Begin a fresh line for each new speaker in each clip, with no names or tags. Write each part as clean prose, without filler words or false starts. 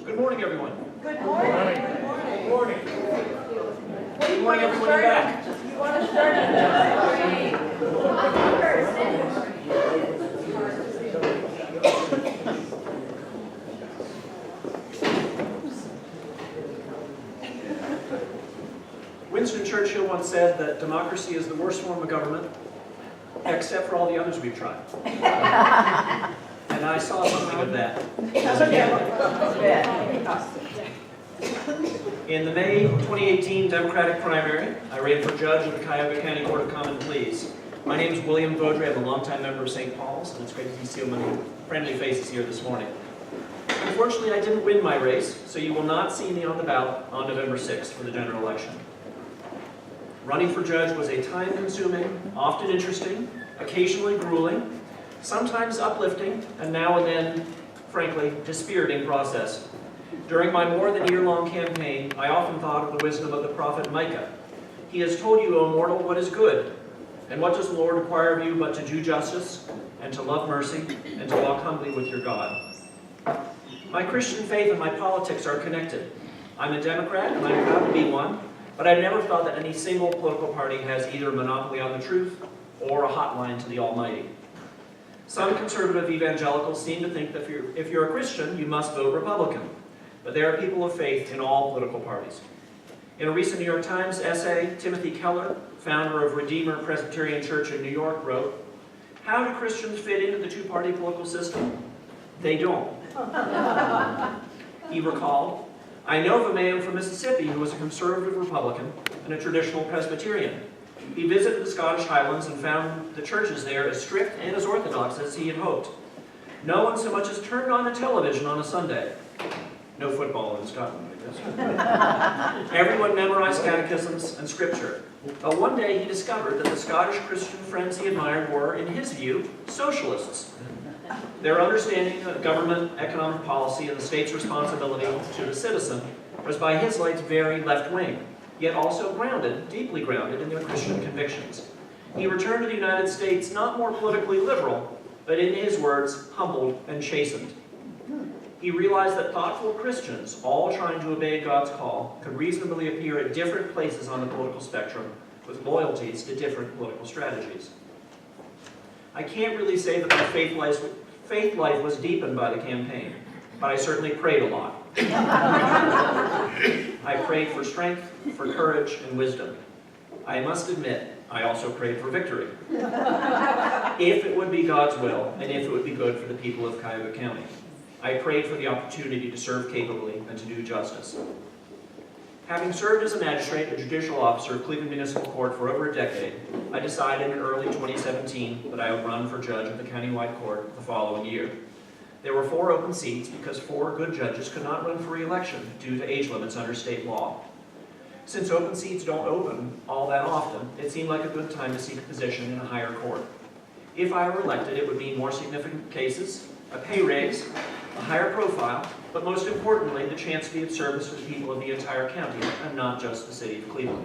Good morning, everyone.
Good morning.
Good morning. Good morning, everyone. You're back.
You want to start
Winston Churchill once said that democracy is the worst form of government, except for all the others we've tried. And I saw something of that as a candidate. In the May 2018 Democratic primary, I ran for judge of the Cuyahoga County Court of Common Pleas. My name is William Vodrey. I'm a longtime member of St. Paul's, and it's great to see so many friendly faces here this morning. Unfortunately, I didn't win my race, so you will not see me on the ballot on November 6th for the general election. Running for judge was a time-consuming, often interesting, occasionally grueling, sometimes uplifting, and now and then, frankly, dispiriting process. During my more than year-long campaign, I often thought of the wisdom of the prophet Micah. He has told you, O mortal, what is good, and what does the Lord require of you but to do justice, and to love mercy, and to walk humbly with your God. My Christian faith and my politics are connected. I'm a Democrat, and I'm proud to be one, but I've never thought that any single political party has either a monopoly on the truth or a hotline to the Almighty. Some conservative evangelicals seem to think that if you're a Christian, you must vote Republican. But there are people of faith in all political parties. In a recent New York Times essay, Timothy Keller, founder of Redeemer Presbyterian Church in New York, wrote, "How do Christians fit into the two-party political system? They don't." He recalled, "I know of a man from Mississippi who was a conservative Republican and a traditional Presbyterian. He visited the Scottish Highlands and found the churches there as strict and as orthodox as he had hoped. No one so much as turned on the television on a Sunday." No football in Scotland, I guess. Everyone memorized catechisms and scripture. But one day he discovered that the Scottish Christian friends he admired were, in his view, socialists. Their understanding of government, economic policy, and the state's responsibility to the citizen was by his lights very left-wing, yet also grounded, deeply grounded in their Christian convictions. He returned to the United States not more politically liberal, but in his words, humbled and chastened. He realized that thoughtful Christians, all trying to obey God's call, could reasonably appear at different places on the political spectrum with loyalties to different political strategies. I can't really say that my faith life was deepened by the campaign, but I certainly prayed a lot. I prayed for strength, for courage, and wisdom. I must admit, I also prayed for victory. If it would be God's will, and if it would be good for the people of Cuyahoga County. I prayed for the opportunity to serve capably and to do justice. Having served as a magistrate and judicial officer of Cleveland Municipal Court for over a decade, I decided in early 2017 that I would run for judge of the countywide court the following year. There were 4 open seats because 4 good judges could not run for re-election due to age limits under state law. Since open seats don't open all that often, it seemed like a good time to seek a position in a higher court. If I were elected, it would mean more significant cases, a pay raise, a higher profile, but most importantly, the chance to be of service to the people of the entire county and not just the city of Cleveland.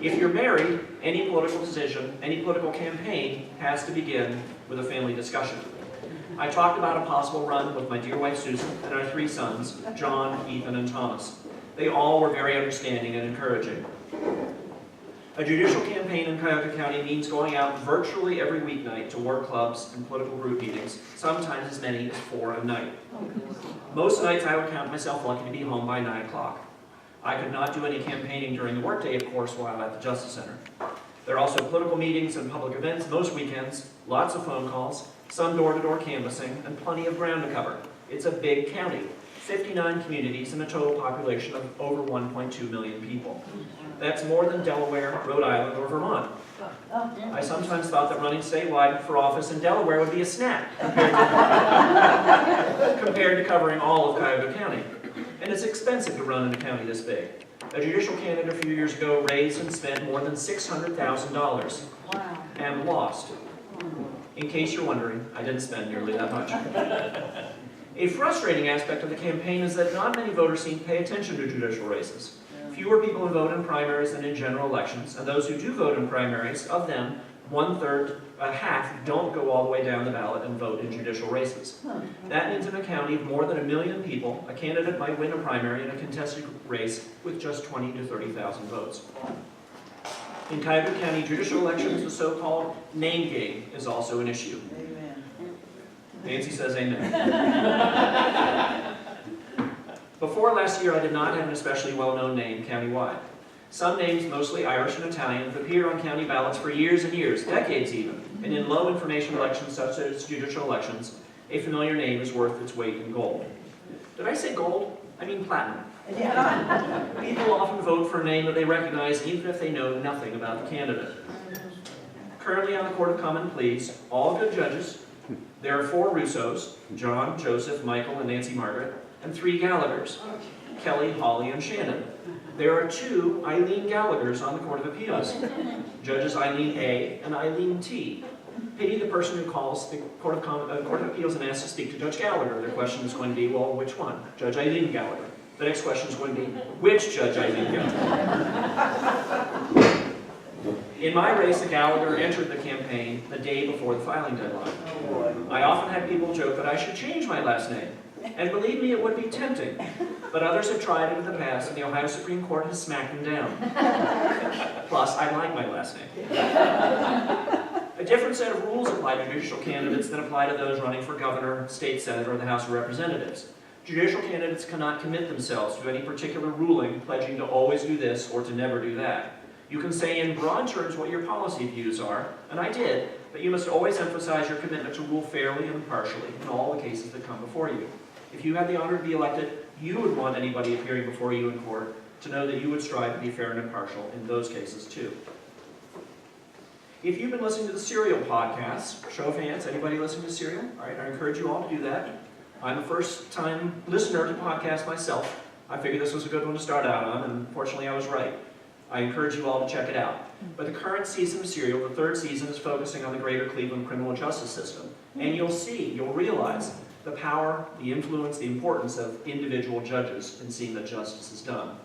If you're married, any political decision, any political campaign has to begin with a family discussion. I talked about a possible run with my dear wife Susan and our 3 sons, John, Ethan, and Thomas. They all were very understanding and encouraging. A judicial campaign in Cuyahoga County means going out virtually every weeknight to work clubs and political group meetings, sometimes as many as 4 a night. Most nights I would count myself lucky to be home by 9 o'clock. I could not do any campaigning during the workday, of course, while at the Justice Center. There are also political meetings and public events most weekends, lots of phone calls, some door-to-door canvassing, and plenty of ground to cover. It's a big county, 59 communities and a total population of over 1.2 million people. That's more than Delaware, Rhode Island, or Vermont. I sometimes thought that running statewide for office in Delaware would be a snap compared to covering all of Cuyahoga County. And it's expensive to run in a county this big. A judicial candidate a few years ago raised and spent more than $600,000 and lost. In case you're wondering, I didn't spend nearly that much. A frustrating aspect of the campaign is that not many voters seem to pay attention to judicial races. Fewer people vote in primaries than in general elections, and those who do vote in primaries, of them, 1/3 half don't go all the way down the ballot and vote in judicial races. That means in a county of more than 1 million people, a candidate might win a primary in a contested race with just 20 to 30,000 votes. In Cuyahoga County judicial elections, the so-called name game is also an issue.
Amen.
Nancy says amen. Before last year, I did not have an especially well-known name countywide. Some names, mostly Irish and Italian, have appeared on county ballots for years and years, decades even, and in low-information elections such as judicial elections, a familiar name is worth its weight in gold. Did I say gold? I mean platinum.
Yeah.
People often vote for a name that they recognize even if they know nothing about the candidate. Currently on the Court of Common Pleas, all good judges. There are 4 Russos, John, Joseph, Michael, and Nancy Margaret, and 3 Gallaghers, Kelly, Holly, and Shannon. There are 2 Eileen Gallaghers on the Court of Appeals, Judges Eileen A. and Eileen T. Pity the person who calls the Court of Appeals and asks to speak to Judge Gallagher. Their question is going to be, well, which one? Judge Eileen Gallagher. The next question is going to be, which Judge Eileen Gallagher? In my race, a Gallagher entered the campaign the day before the filing deadline. I often had people joke that I should change my last name. And believe me, it would be tempting. But others have tried it in the past, and the Ohio Supreme Court has smacked them down. Plus, I like my last name. A different set of rules apply to judicial candidates than apply to those running for governor, state senator, or the House of Representatives. Judicial candidates cannot commit themselves to any particular ruling, pledging to always do this or to never do that. You can say in broad terms what your policy views are, and I did, but you must always emphasize your commitment to rule fairly and impartially in all the cases that come before you. If you had the honor to be elected, you would want anybody appearing before you in court to know that you would strive to be fair and impartial in those cases too. If you've been listening to the Serial podcasts, show of hands, anybody listening to Serial? All right, I encourage you all to do that. I'm a first-time listener to podcasts myself. I figured this was a good one to start out on, and fortunately I was right. I encourage you all to check it out. But the current season of Serial, the 3rd season, is focusing on the greater Cleveland criminal justice system. And you'll realize the power, the influence, the importance of individual judges in seeing that justice is done.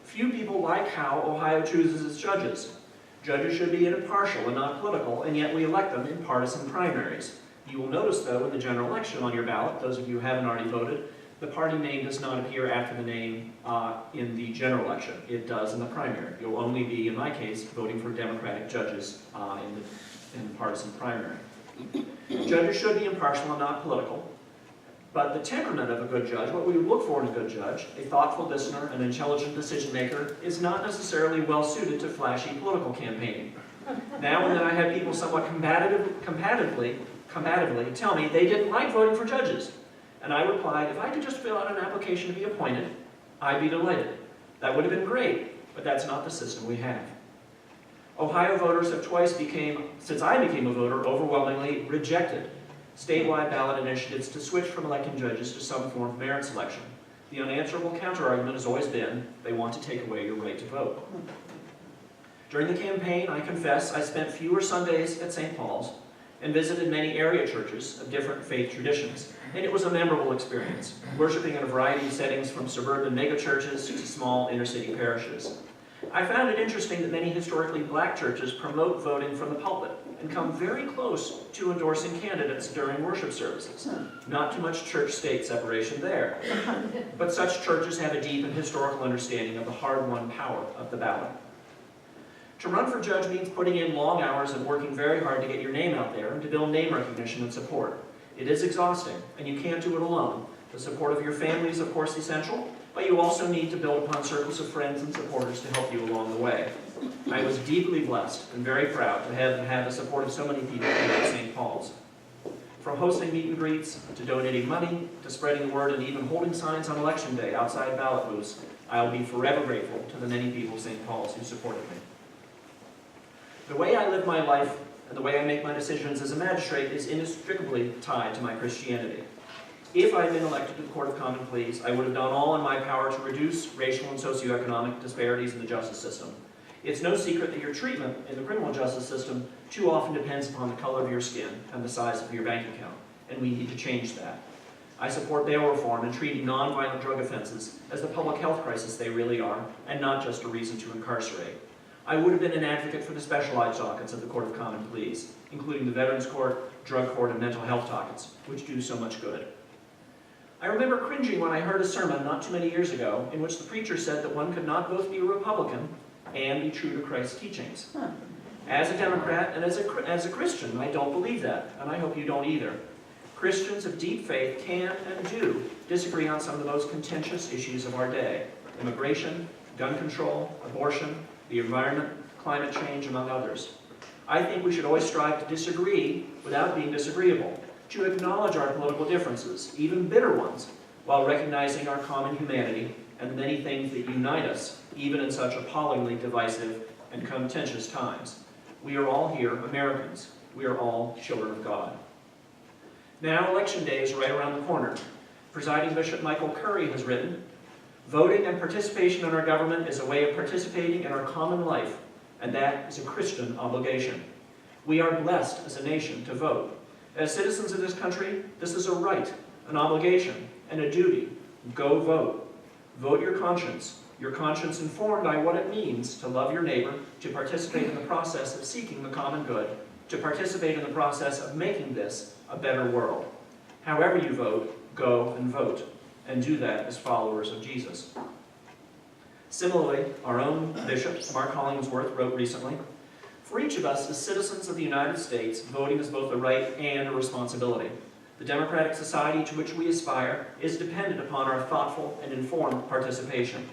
Few people like how Ohio chooses its judges. Judges should be impartial and not political, and yet we elect them in partisan primaries. You will notice, though, in the general election on your ballot, those of you who haven't already voted, the party name does not appear after the name in the general election. It does in the primary. You'll only be, in my case, voting for Democratic judges in the partisan primary. Judges should be impartial and not political. But the temperament of a good judge, what we would look for in a good judge, a thoughtful listener, an intelligent decision maker, is not necessarily well suited to flashy political campaigning. Now and then I have people somewhat combatively tell me they didn't like voting for judges. And I replied, if I could just fill out an application to be appointed, I'd be delighted. That would have been great, but that's not the system we have. Ohio voters have twice since I became a voter, overwhelmingly rejected statewide ballot initiatives to switch from electing judges to some form of merit selection. The unanswerable counterargument has always been, they want to take away your right to vote. During the campaign, I confess, I spent fewer Sundays at St. Paul's and visited many area churches of different faith traditions, and it was a memorable experience, worshiping in a variety of settings from suburban megachurches to small inner-city parishes. I found it interesting that many historically black churches promote voting from the pulpit and come very close to endorsing candidates during worship services. Not too much church-state separation there, but such churches have a deep and historical understanding of the hard-won power of the ballot. To run for judge means putting in long hours and working very hard to get your name out there and to build name recognition and support. It is exhausting, and you can't do it alone. The support of your family is, of course, essential, but you also need to build upon circles of friends and supporters to help you along the way. I was deeply blessed and very proud to have had the support of so many people here at St. Paul's. From hosting meet and greets, to donating money, to spreading the word, and even holding signs on Election Day outside ballot booths, I'll be forever grateful to the many people of St. Paul's who supported me. The way I live my life and the way I make my decisions as a magistrate is inextricably tied to my Christianity. If I had been elected to the Court of Common Pleas, I would have done all in my power to reduce racial and socioeconomic disparities in the justice system. It's no secret that your treatment in the criminal justice system too often depends upon the color of your skin and the size of your bank account, and we need to change that. I support bail reform and treating nonviolent drug offenses as the public health crisis they really are, and not just a reason to incarcerate. I would have been an advocate for the specialized dockets of the Court of Common Pleas, including the Veterans Court, Drug Court, and Mental Health dockets, which do so much good. I remember cringing when I heard a sermon not too many years ago in which the preacher said that one could not both be a Republican and be true to Christ's teachings. As a Democrat and as a Christian, I don't believe that, and I hope you don't either. Christians of deep faith can and do disagree on some of the most contentious issues of our day: immigration, gun control, abortion, the environment, climate change, among others. I think we should always strive to disagree without being disagreeable, to acknowledge our political differences, even bitter ones, while recognizing our common humanity and the many things that unite us, even in such appallingly divisive and contentious times. We are all here Americans. We are all children of God. Now, election day is right around the corner. Presiding Bishop Michael Curry has written, "Voting and participation in our government is a way of participating in our common life, and that is a Christian obligation. We are blessed as a nation to vote. As citizens of this country, this is a right, an obligation, and a duty. Go vote. Vote your conscience informed by what it means to love your neighbor, to participate in the process of seeking the common good, to participate in the process of making this a better world. However you vote, go and vote, and do that as followers of Jesus." Similarly, our own Bishop, Mark Hollingsworth, wrote recently, "For each of us as citizens of the United States, voting is both a right and a responsibility. The democratic society to which we aspire is dependent upon our thoughtful and informed participation.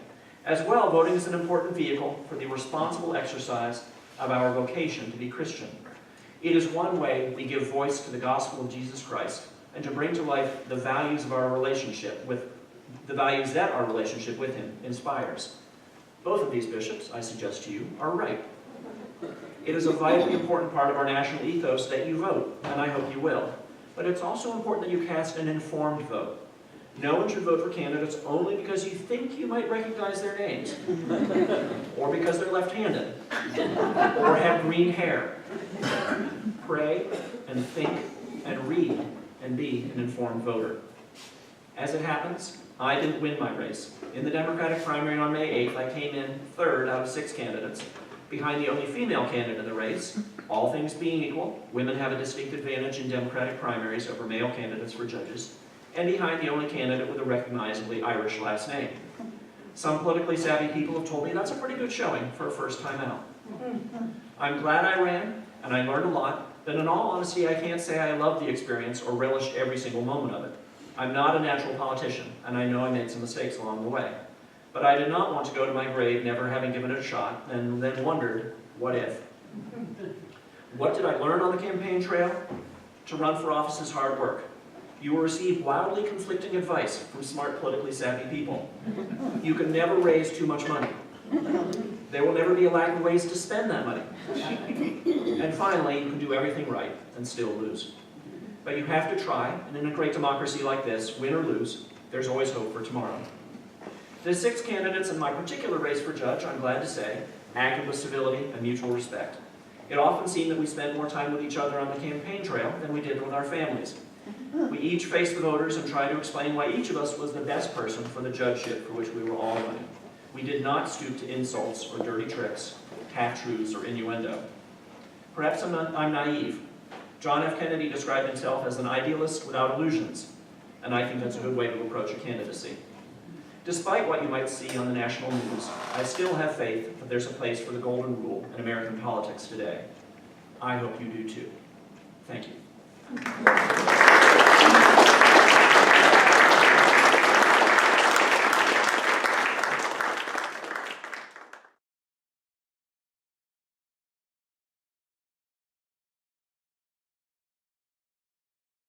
As well, voting is an important vehicle for the responsible exercise of our vocation to be Christian. It is one way we give voice to the gospel of Jesus Christ and to bring to life the values of our relationship with the values that our relationship with Him inspires." Both of these bishops, I suggest to you, are right. It is a vitally important part of our national ethos that you vote, and I hope you will. But it's also important that you cast an informed vote. No one should vote for candidates only because you think you might recognize their names, or because they're left-handed, or have green hair. Pray and think and read and be an informed voter. As it happens, I didn't win my race. In the Democratic primary on May 8th, I came in third out of 6 candidates, behind the only female candidate in the race. All things being equal, women have a distinct advantage in Democratic primaries over male candidates for judges, and behind the only candidate with a recognizably Irish last name. Some politically savvy people have told me that's a pretty good showing for a first time out. I'm glad I ran, and I learned a lot, but in all honesty, I can't say I loved the experience or relished every single moment of it. I'm not a natural politician, and I know I made some mistakes along the way. But I did not want to go to my grave never having given it a shot, and then wondered, what if? What did I learn on the campaign trail? To run for office is hard work. You will receive wildly conflicting advice from smart, politically savvy people. You can never raise too much money. There will never be a lack of ways to spend that money. And finally, you can do everything right and still lose. But you have to try, and in a great democracy like this, win or lose, there's always hope for tomorrow. The 6 candidates in my particular race for judge, I'm glad to say, acted with civility and mutual respect. It often seemed that we spent more time with each other on the campaign trail than we did with our families. We each faced the voters and tried to explain why each of us was the best person for the judgeship for which we were all running. We did not stoop to insults or dirty tricks, half-truths or innuendo. Perhaps I'm naive. John F. Kennedy described himself as an idealist without illusions, and I think that's a good way to approach a candidacy. Despite what you might see on the national news, I still have faith that there's a place for the golden rule in American politics today. I hope you do too. Thank you.